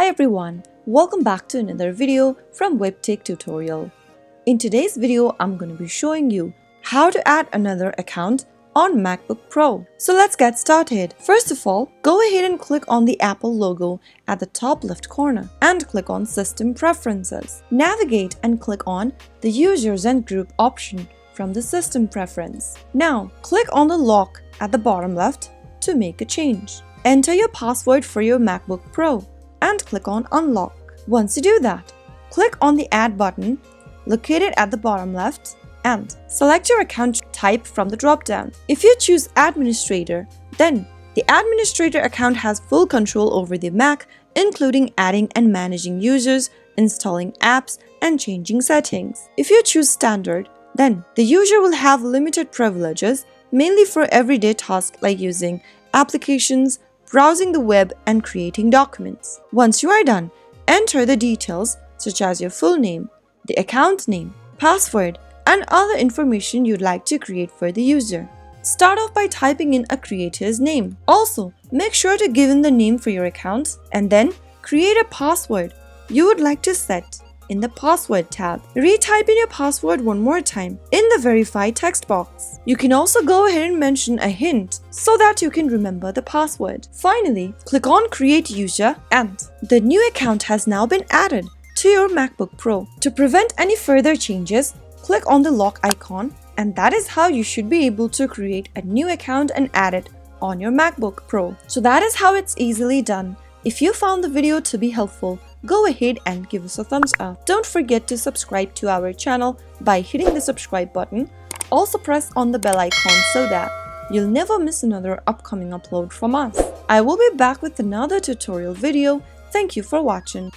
Hi everyone, welcome back to another video from Webtech Tutorial. In today's video, I'm going to be showing you how to add another account on MacBook Pro. So let's get started. First of all, go ahead and click on the Apple logo at the top left corner and click on System Preferences. Navigate and click on the Users and Group option from the System Preference. Now, click on the lock at the bottom left to make a change. Enter your password for your MacBook Pro and click on Unlock. Once you do that, click on the Add button located at the bottom left and select your account type from the drop-down. If you choose Administrator, then the Administrator account has full control over the Mac, including adding and managing users, installing apps, and changing settings. If you choose Standard, then the user will have limited privileges, mainly for everyday tasks like using applications, browsing the web, and creating documents. Once you are done, enter the details such as your full name, the account name, password, and other information you'd like to create for the user. Start off by typing in a creator's name. Also, make sure to give in the name for your account and then create a password you would like to set in the Password tab. Retype in your password one more time in the Verify text box. You can also go ahead and mention a hint so that you can remember the password. Finally, click on Create User and the new account has now been added to your MacBook Pro. To prevent any further changes, click on the lock icon, and that is how you should be able to create a new account and add it on your MacBook Pro. So that is how it's easily done. If you found the video to be helpful, go ahead and give us a thumbs up. Don't forget to subscribe to our channel by hitting the subscribe button. Also press on the bell icon so that you'll never miss another upcoming upload from us. I will be back with another tutorial video. Thank you for watching.